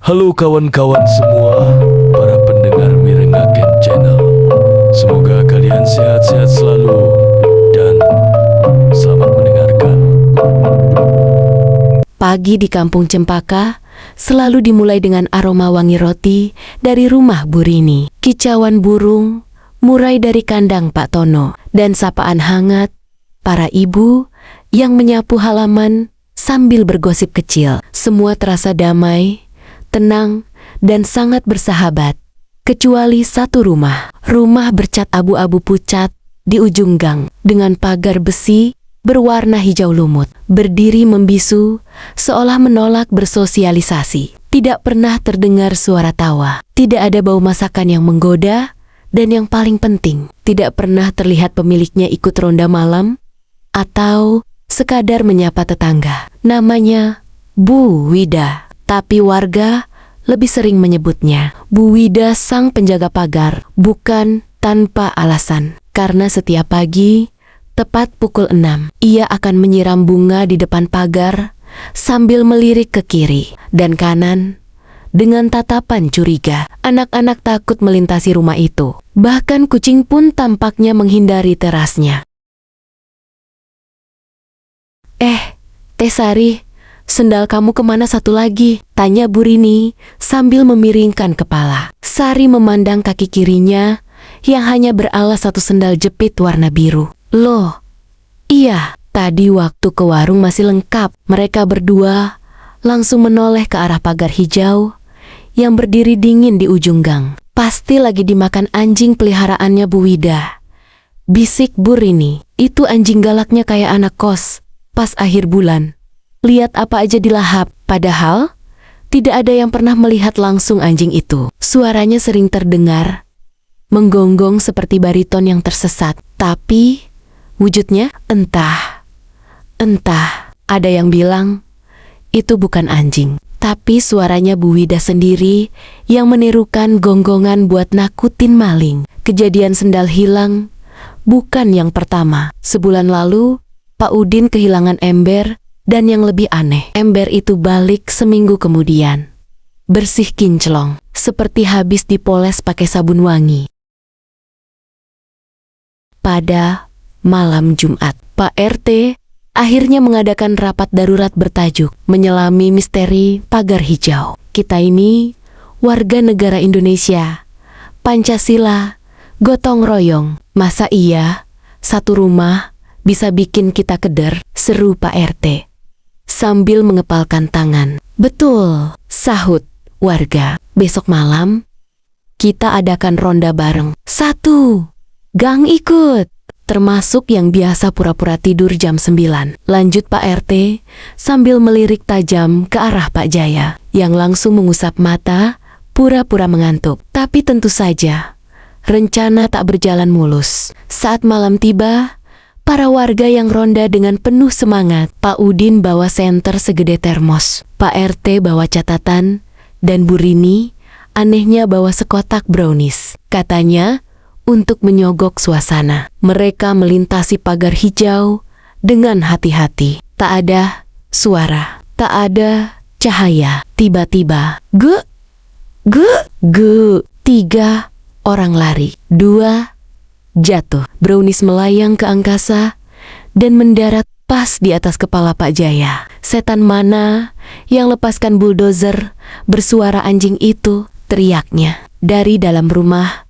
Halo kawan-kawan semua, para pendengar Mirengaken Channel. Semoga kalian sehat-sehat selalu dan selamat mendengarkan. Pagi di kampung Cempaka selalu dimulai dengan aroma wangi roti dari rumah Bu Rini, kicauan burung murai dari kandang Pak Tono, dan sapaan hangat para ibu yang menyapu halaman sambil bergosip kecil. Semua terasa damai, tenang, dan sangat bersahabat. Kecuali satu rumah bercat abu-abu pucat di ujung gang dengan pagar besi berwarna hijau lumut, berdiri membisu seolah menolak bersosialisasi. Tidak pernah terdengar suara tawa, tidak ada bau masakan yang menggoda, dan yang paling penting, tidak pernah terlihat pemiliknya ikut ronda malam atau sekadar menyapa tetangga. Namanya Bu Wida, tapi warga lebih sering menyebutnya Bu Wida sang penjaga pagar, bukan tanpa alasan. Karena setiap pagi, tepat pukul 6, ia akan menyiram bunga di depan pagar sambil melirik ke kiri dan kanan dengan tatapan curiga. Anak-anak takut melintasi rumah itu. Bahkan kucing pun tampaknya menghindari terasnya. Teh Sari, sendal kamu kemana satu lagi? Tanya Bu Rini sambil memiringkan kepala. Sari memandang kaki kirinya yang hanya beralas satu sendal jepit warna biru. Loh, iya, tadi waktu ke warung masih lengkap. Mereka berdua langsung menoleh ke arah pagar hijau yang berdiri dingin di ujung gang. Pasti lagi dimakan anjing peliharaannya Bu Wida, bisik Bu Rini. Itu anjing galaknya kayak anak kos pas akhir bulan. Lihat apa aja dilahap. Padahal tidak ada yang pernah melihat langsung anjing itu. Suaranya sering terdengar menggonggong seperti bariton yang tersesat. Tapi wujudnya entah. Ada yang bilang itu bukan anjing, tapi suaranya Bu Wida sendiri yang menirukan gonggongan buat nakutin maling. Kejadian sendal hilang bukan yang pertama. Sebulan lalu Pak Udin kehilangan ember, dan yang lebih aneh, ember itu balik seminggu kemudian. Bersih kinclong, seperti habis dipoles pakai sabun wangi. Pada malam Jumat, Pak RT akhirnya mengadakan rapat darurat bertajuk Menyelami Misteri Pagar Hijau. Kita ini warga negara Indonesia, Pancasila, gotong royong. Masa iya satu rumah bisa bikin kita keder? Seru Pak RT sambil mengepalkan tangan. Betul, sahut warga. Besok malam kita adakan ronda bareng. 1 gang ikut, termasuk yang biasa pura-pura tidur jam 9. Lanjut Pak RT sambil melirik tajam ke arah Pak Jaya yang langsung mengusap mata pura-pura mengantuk. Tapi tentu saja rencana tak berjalan mulus. Saat malam tiba, para warga yang ronda dengan penuh semangat. Pak Udin bawa senter segede termos, Pak RT bawa catatan, dan Bu Rini anehnya bawa sekotak brownies. Katanya untuk menyogok suasana. Mereka melintasi pagar hijau dengan hati-hati. Tak ada suara, tak ada cahaya. Tiba-tiba, gu, 3 orang lari, 2 jatuh. Brownies melayang ke angkasa dan mendarat pas di atas kepala Pak Jaya. Setan mana yang lepaskan bulldozer bersuara anjing itu? Teriaknya. Dari dalam rumah,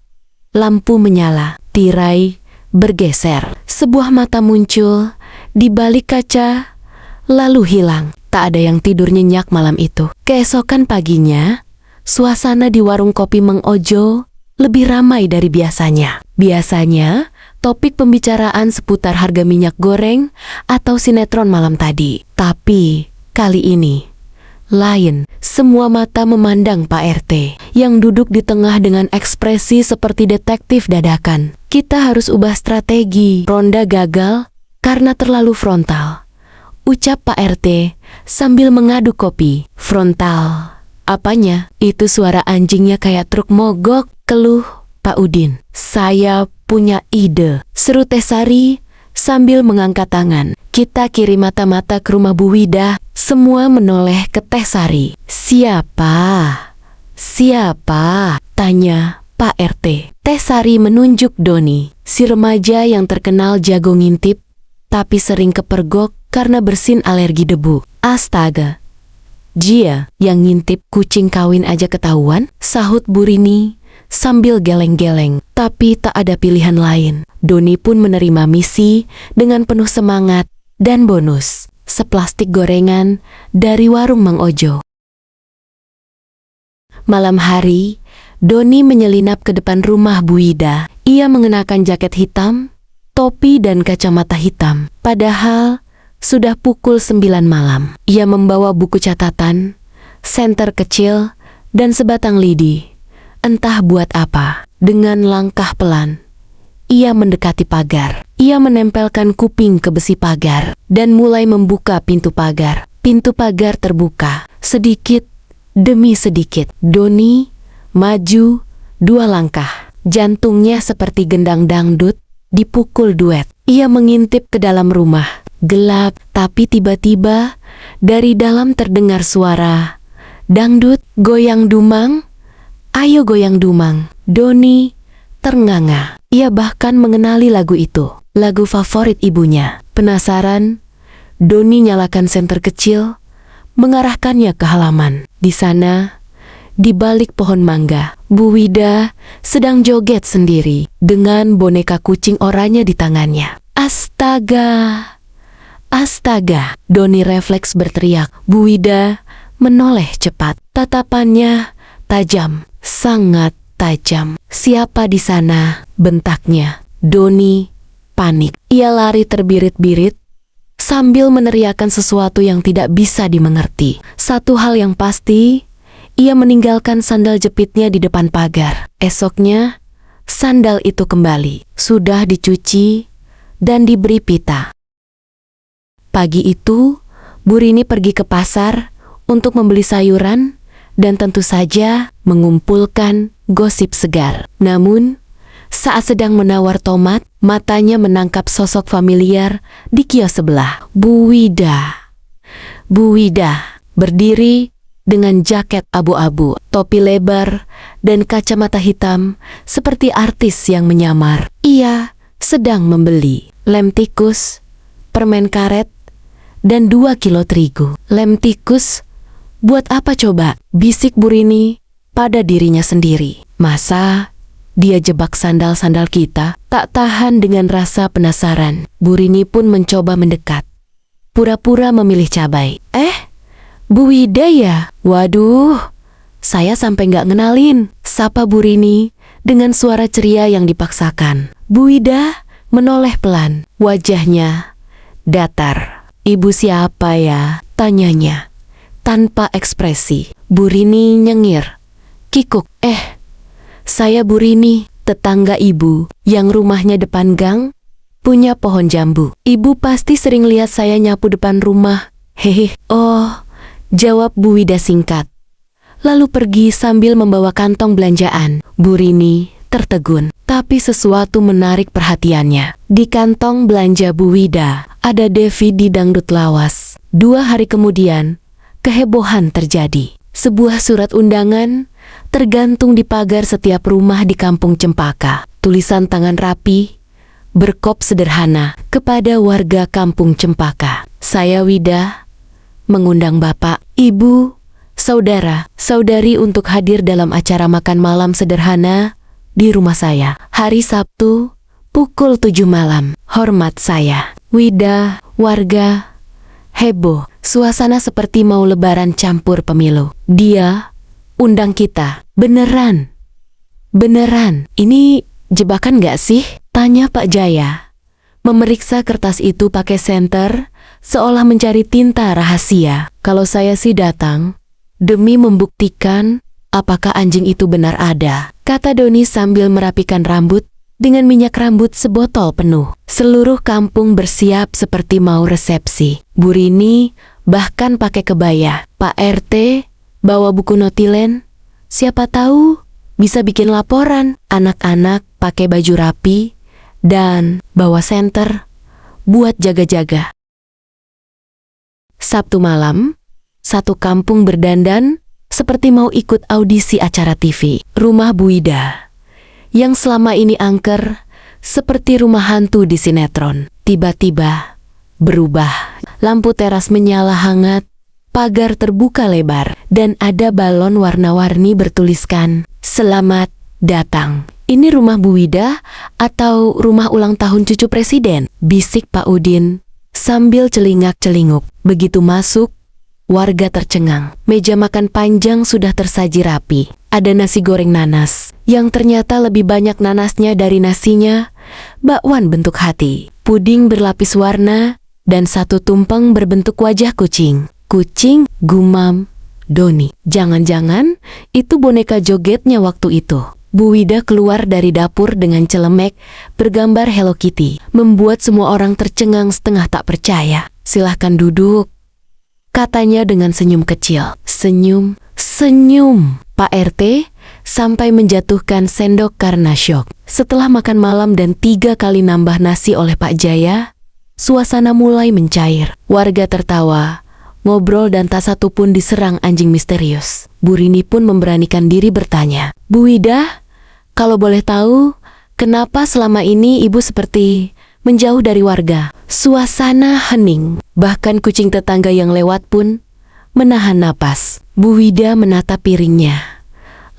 lampu menyala, tirai bergeser. Sebuah mata muncul di balik kaca, lalu hilang. Tak ada yang tidur nyenyak malam itu. Keesokan paginya, suasana di warung kopi Mang Ojo lebih ramai dari biasanya. Biasanya, topik pembicaraan seputar harga minyak goreng atau sinetron malam tadi. Tapi, kali ini lain. Semua mata memandang Pak RT yang duduk di tengah dengan ekspresi seperti detektif dadakan. Kita harus ubah strategi. Ronda gagal karena terlalu frontal, ucap Pak RT sambil mengaduk kopi. Frontal? Apanya? Itu suara anjingnya kayak truk mogok, keluh Pak Udin. Saya punya ide, seru Teh Sari sambil mengangkat tangan. Kita kirim mata-mata ke rumah Bu Wida. Semua menoleh ke Teh Sari. Siapa? Siapa? Tanya Pak RT. Teh Sari menunjuk Doni, si remaja yang terkenal jago ngintip, tapi sering kepergok karena bersin alergi debu. Astaga, Jia yang ngintip kucing kawin aja ketahuan, sahut Bu Rini sambil geleng-geleng. Tapi tak ada pilihan lain. Doni pun menerima misi dengan penuh semangat dan bonus, seplastik gorengan dari warung Mang Ojo. Malam hari, Doni menyelinap ke depan rumah Bu Ida. Ia mengenakan jaket hitam, topi dan kacamata hitam. Padahal sudah pukul 9 malam. Ia membawa buku catatan, senter kecil, dan sebatang lidi. Entah buat apa. Dengan langkah pelan, ia mendekati pagar. Ia menempelkan kuping ke besi pagar dan mulai membuka pintu pagar. Pintu pagar terbuka. Sedikit demi sedikit, Doni maju 2 langkah. Jantungnya seperti gendang dangdut dipukul duet. Ia mengintip ke dalam rumah. Gelap, tapi tiba-tiba dari dalam terdengar suara, "Dangdut, goyang dumang, ayo goyang dumang." Doni ternganga. Ia bahkan mengenali lagu itu, lagu favorit ibunya. Penasaran, Doni nyalakan senter kecil, mengarahkannya ke halaman. Di sana, di balik pohon mangga, Bu Wida sedang joget sendiri dengan boneka kucing oranye di tangannya. Astaga! Astaga! Doni refleks berteriak. Bu Wida menoleh cepat. Tatapannya tajam, sangat tajam. "Siapa di sana?" bentaknya. Doni panik. Ia lari terbirit-birit sambil meneriakkan sesuatu yang tidak bisa dimengerti. Satu hal yang pasti, ia meninggalkan sandal jepitnya di depan pagar. Esoknya, sandal itu kembali, sudah dicuci dan diberi pita. Pagi itu, Bu Rini pergi ke pasar untuk membeli sayuran dan tentu saja mengumpulkan gosip segar. Namun, saat sedang menawar tomat, matanya menangkap sosok familiar di kios sebelah. Bu Wida. Bu Wida berdiri dengan jaket abu-abu, topi lebar, dan kacamata hitam seperti artis yang menyamar. Ia sedang membeli lem tikus, permen karet, dan 2 kilo terigu. Lem tikus? Buat apa coba? Bisik Bu Rini pada dirinya sendiri. Masa dia jebak sandal-sandal kita? Tak tahan dengan rasa penasaran, Bu Rini pun mencoba mendekat. Pura-pura memilih cabai. Bu Wida ya? Waduh, saya sampai nggak ngenalin, sapa Bu Rini dengan suara ceria yang dipaksakan. Bu Wida menoleh pelan, wajahnya datar. "Ibu siapa ya?" tanyanya. Tanpa ekspresi, Bu Rini nyengir. "Kikuk, saya Bu Rini, tetangga ibu yang rumahnya depan gang, punya pohon jambu. Ibu pasti sering lihat saya nyapu depan rumah. Hehe." "Oh," jawab Bu Wida singkat. Lalu pergi sambil membawa kantong belanjaan. Bu Rini tertegun, tapi sesuatu menarik perhatiannya. Di kantong belanja Bu Wida ada DVD dangdut lawas. 2 hari kemudian, kehebohan terjadi. Sebuah surat undangan tergantung di pagar setiap rumah di Kampung Cempaka. Tulisan tangan rapi, berkop sederhana, kepada warga Kampung Cempaka. "Saya Wida mengundang Bapak, Ibu, Saudara, Saudari untuk hadir dalam acara makan malam sederhana di rumah saya. Hari Sabtu, pukul 7 malam. Hormat saya." Wida, warga, heboh. Suasana seperti mau lebaran campur pemilu. "Dia undang kita. Beneran? Beneran? Ini jebakan gak sih?" tanya Pak Jaya. Memeriksa kertas itu pakai senter, seolah mencari tinta rahasia. "Kalau saya sih datang demi membuktikan apakah anjing itu benar ada," kata Doni sambil merapikan rambut dengan minyak rambut sebotol penuh. Seluruh kampung bersiap seperti mau resepsi. Bu Rini bahkan pakai kebaya. Pak RT bawa buku notilen. Siapa tahu bisa bikin laporan. Anak-anak pakai baju rapi dan bawa senter buat jaga-jaga. Sabtu malam, satu kampung berdandan seperti mau ikut audisi acara TV. Rumah Bu Ida, yang selama ini angker seperti rumah hantu di sinetron, tiba-tiba berubah. Lampu teras menyala hangat, pagar terbuka lebar, dan ada balon warna-warni bertuliskan, "Selamat datang." "Ini rumah Bu Ida atau rumah ulang tahun cucu presiden?" bisik Pak Udin sambil celingak-celinguk. Begitu masuk, warga tercengang. Meja makan panjang sudah tersaji rapi. Ada nasi goreng nanas, yang ternyata lebih banyak nanasnya dari nasinya, bakwan bentuk hati, puding berlapis warna, dan satu tumpeng berbentuk wajah kucing. "Kucing," gumam Doni. "Jangan-jangan itu boneka jogetnya waktu itu." Bu Ida keluar dari dapur dengan celemek bergambar Hello Kitty, membuat semua orang tercengang setengah tak percaya. "Silahkan duduk," katanya dengan senyum kecil. Senyum, Pak RT sampai menjatuhkan sendok karena syok. Setelah makan malam dan 3 kali nambah nasi oleh Pak Jaya, suasana mulai mencair. Warga tertawa, ngobrol, dan tak satu pun diserang anjing misterius. Bu Rini pun memberanikan diri bertanya, "Bu Ida, kalau boleh tahu, kenapa selama ini ibu seperti menjauh dari warga?" Suasana hening, bahkan kucing tetangga yang lewat pun menahan napas. Bu Ida menatap piringnya,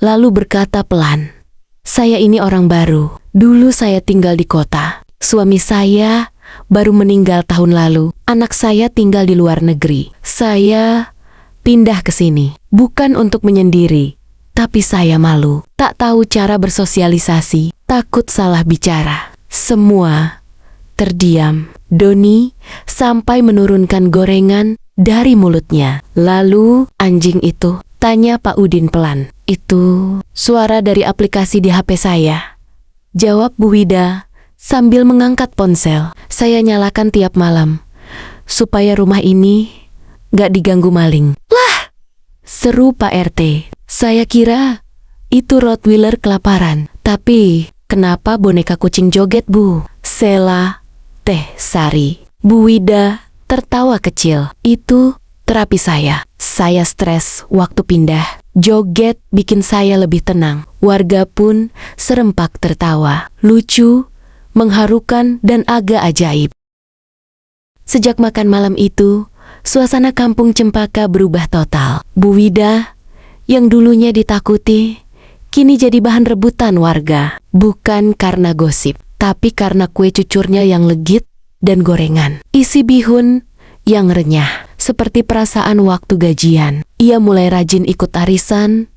lalu berkata pelan, "Saya ini orang baru. Dulu saya tinggal di kota. Suami saya baru meninggal tahun lalu. Anak saya tinggal di luar negeri. Saya pindah ke sini, bukan untuk menyendiri, tapi saya malu. Tak tahu cara bersosialisasi, takut salah bicara." Semua terdiam. Doni sampai menurunkan gorengan dari mulutnya. "Lalu anjing itu?" tanya Pak Udin pelan. "Itu suara dari aplikasi di HP saya," jawab Bu Ida sambil mengangkat ponsel. "Saya nyalakan tiap malam supaya rumah ini gak diganggu maling." "Lah!" seru Pak RT. "Saya kira itu Rottweiler kelaparan. Tapi kenapa boneka kucing joget, Bu?" Sela Teh Sari. Bu Ida tertawa kecil. "Itu terapi saya. Saya stres waktu pindah. Joget bikin saya lebih tenang." Warga pun serempak tertawa. Lucu, mengharukan, dan agak ajaib. Sejak makan malam itu, suasana kampung Cempaka berubah total. Bu Ida, yang dulunya ditakuti, kini jadi bahan rebutan warga. Bukan karena gosip, tapi karena kue cucurnya yang legit dan gorengan isi bihun yang renyah. Seperti perasaan waktu gajian, ia mulai rajin ikut arisan,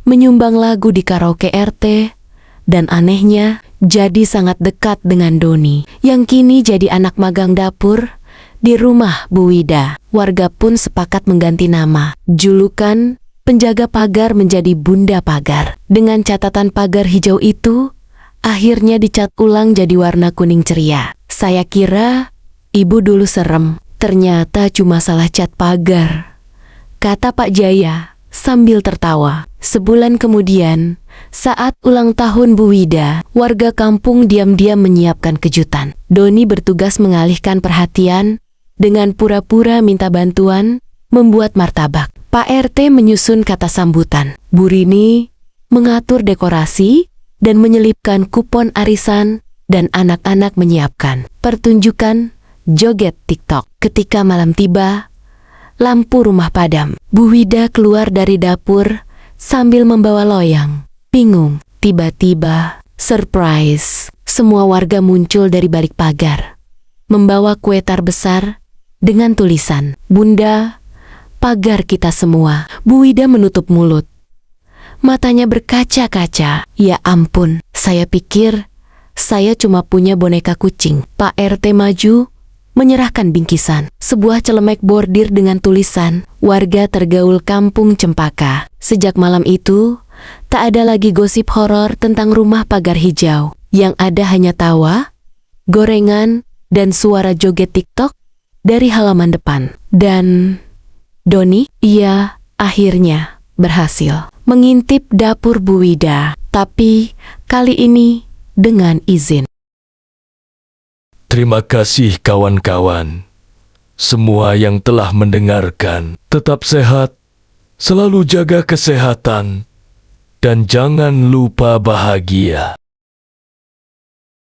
menyumbang lagu di karaoke RT, dan anehnya jadi sangat dekat dengan Doni, yang kini jadi anak magang dapur di rumah Bu Ida. Warga pun sepakat mengganti nama. Julukan penjaga pagar menjadi Bunda Pagar. Dengan catatan pagar hijau itu akhirnya dicat ulang jadi warna kuning ceria. "Saya kira ibu dulu serem, ternyata cuma salah cat pagar," kata Pak Jaya sambil tertawa. Sebulan kemudian, saat ulang tahun Bu Ida, warga kampung diam-diam menyiapkan kejutan. Doni bertugas mengalihkan perhatian dengan pura-pura minta bantuan membuat martabak. Pak RT menyusun kata sambutan. Bu Rini mengatur dekorasi dan menyelipkan kupon arisan, dan anak-anak menyiapkan pertunjukan joget TikTok. Ketika malam tiba, lampu rumah padam. Bu Ida keluar dari dapur sambil membawa loyang. Bingung, tiba-tiba surprise. Semua warga muncul dari balik pagar, membawa kue tar besar dengan tulisan, "Bunda, pagar kita semua." Bu Ida menutup mulut. Matanya berkaca-kaca. "Ya ampun, saya pikir saya cuma punya boneka kucing." Pak RT maju, menyerahkan bingkisan. Sebuah celemek bordir dengan tulisan, "Warga tergaul kampung Cempaka." Sejak malam itu, tak ada lagi gosip horor tentang rumah pagar hijau. Yang ada hanya tawa, gorengan, dan suara joget TikTok dari halaman depan. Dan Doni, ia akhirnya berhasil mengintip dapur Bu Ida, tapi kali ini dengan izin. Terima kasih kawan-kawan, semua yang telah mendengarkan. Tetap sehat Selalu jaga kesehatan dan jangan lupa bahagia.